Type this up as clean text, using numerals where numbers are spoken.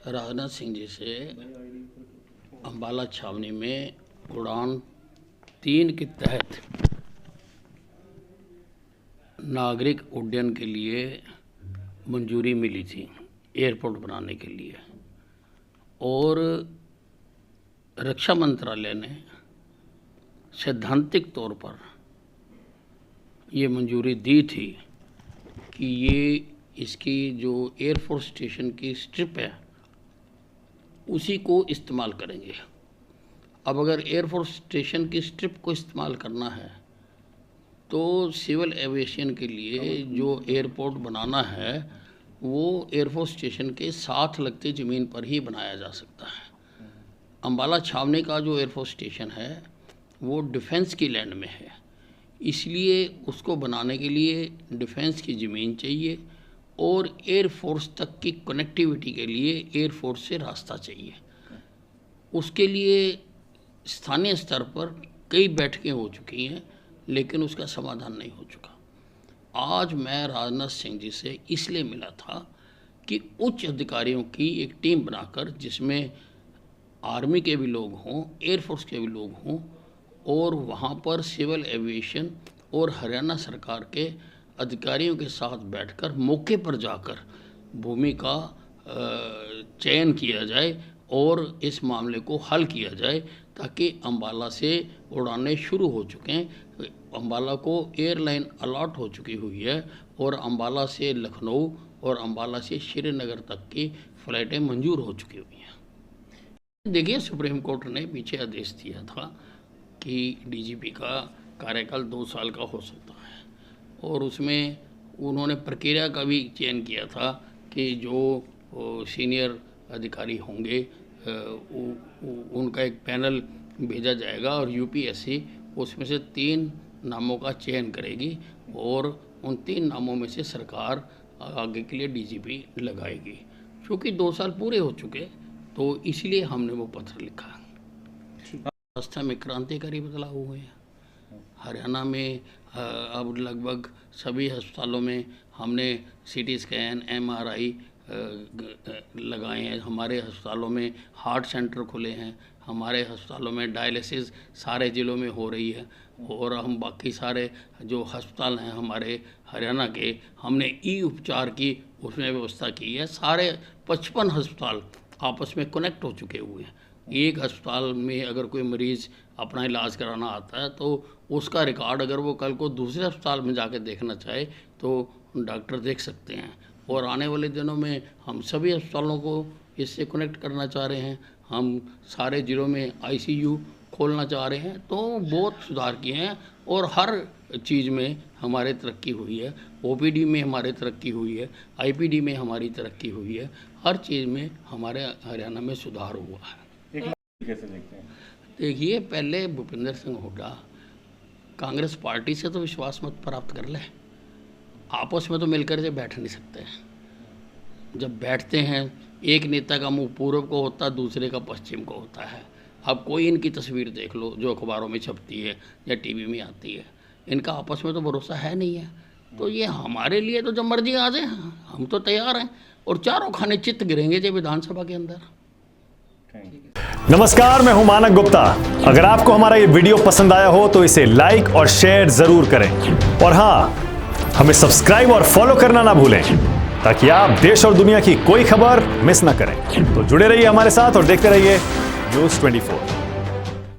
राजनाथ सिंह जी से अम्बाला छावनी में उड़ान 3 के तहत नागरिक उड्डयन के लिए मंजूरी मिली थी एयरपोर्ट बनाने के लिए, और रक्षा मंत्रालय ने सैद्धांतिक तौर पर ये मंजूरी दी थी कि ये इसकी जो एयरफोर्स स्टेशन की स्ट्रिप है उसी को इस्तेमाल करेंगे। अब अगर एयरफोर्स स्टेशन की स्ट्रिप को इस्तेमाल करना है तो सिविल एविएशन के लिए जो एयरपोर्ट बनाना है वो एयरफोर्स स्टेशन के साथ लगते ज़मीन पर ही बनाया जा सकता है। अम्बाला छावनी का जो एयरफोर्स स्टेशन है वो डिफेंस की लैंड में है, इसलिए उसको बनाने के लिए डिफेंस की ज़मीन चाहिए और एयरफोर्स तक की कनेक्टिविटी के लिए एयरफोर्स से रास्ता चाहिए। उसके लिए स्थानीय स्तर पर कई बैठकें हो चुकी हैं, लेकिन उसका समाधान नहीं हो चुका। आज मैं राजनाथ सिंह जी से इसलिए मिला था कि उच्च अधिकारियों की एक टीम बनाकर, जिसमें आर्मी के भी लोग हों, एयरफोर्स के भी लोग हों, और वहाँ पर सिविल एविएशन और हरियाणा सरकार के अधिकारियों के साथ बैठकर मौके पर जाकर भूमि का चयन किया जाए और इस मामले को हल किया जाए, ताकि अम्बाला से उड़ानें शुरू हो चुके हैं। अम्बाला को एयरलाइन अलॉट हो चुकी हुई है और अम्बाला से लखनऊ और अम्बाला से श्रीनगर तक की फ़्लाइटें मंजूर हो चुकी हुई हैं। देखिए, सुप्रीम कोर्ट ने पीछे आदेश दिया था कि डीजीपी का कार्यकाल 2 साल का हो सकता है, और उसमें उन्होंने प्रक्रिया का भी चयन किया था कि जो सीनियर अधिकारी होंगे उनका एक पैनल भेजा जाएगा और यूपीएससी उसमें से 3 नामों का चयन करेगी और उन 3 नामों में से सरकार आगे के लिए डीजीपी लगाएगी। क्योंकि 2 साल पूरे हो चुके तो इसलिए हमने वो पत्र लिखा। व्यवस्था में क्रांतिकारी बदलाव हुए हैं। हरियाणा में अब लगभग सभी अस्पतालों में हमने सीटी स्कैन, एमआरआई लगाए हैं। हमारे अस्पतालों में हार्ट सेंटर खुले हैं। हमारे अस्पतालों में डायलिसिस सारे ज़िलों में हो रही है, और हम बाकी सारे जो अस्पताल हैं हमारे हरियाणा के, हमने ई उपचार की उसमें व्यवस्था की है। सारे 55 अस्पताल आपस में कनेक्ट हो चुके हुए हैं। एक अस्पताल में अगर कोई मरीज़ अपना इलाज कराना आता है तो उसका रिकॉर्ड अगर वो कल को दूसरे अस्पताल में जाके देखना चाहे तो डॉक्टर देख सकते हैं। और आने वाले दिनों में हम सभी अस्पतालों को इससे कनेक्ट करना चाह रहे हैं। हम सारे ज़िलों में आईसीयू खोलना चाह रहे हैं। तो बहुत सुधार किए हैं और हर चीज़ में हमारे तरक्की हुई है। ओपीडी में हमारे तरक्की हुई है, आईपीडी में हमारी तरक्की हुई है। हर चीज़ में हमारे हरियाणा में सुधार हुआ है। कैसे देखते हैं? देखिए, पहले भूपेंद्र सिंह हुड्डा कांग्रेस पार्टी से तो विश्वास मत प्राप्त कर ले। आपस में तो मिलकर से बैठ नहीं सकते। जब बैठते हैं एक नेता का मुंह पूर्व को होता है, दूसरे का पश्चिम को होता है। अब कोई इनकी तस्वीर देख लो जो अखबारों में छपती है या टीवी में आती है, इनका आपस में तो भरोसा है नहीं है। तो ये हमारे लिए तो जब मर्जी आ जाए हम तो तैयार हैं, और चारों खाने चित्त गिरेंगे जो विधानसभा के अंदर। नमस्कार, मैं हूं मानक गुप्ता। अगर आपको हमारा ये वीडियो पसंद आया हो तो इसे लाइक और शेयर जरूर करें, और हां, हमें सब्सक्राइब और फॉलो करना ना भूलें, ताकि आप देश और दुनिया की कोई खबर मिस ना करें। तो जुड़े रहिए हमारे साथ और देखते रहिए न्यूज़ 24।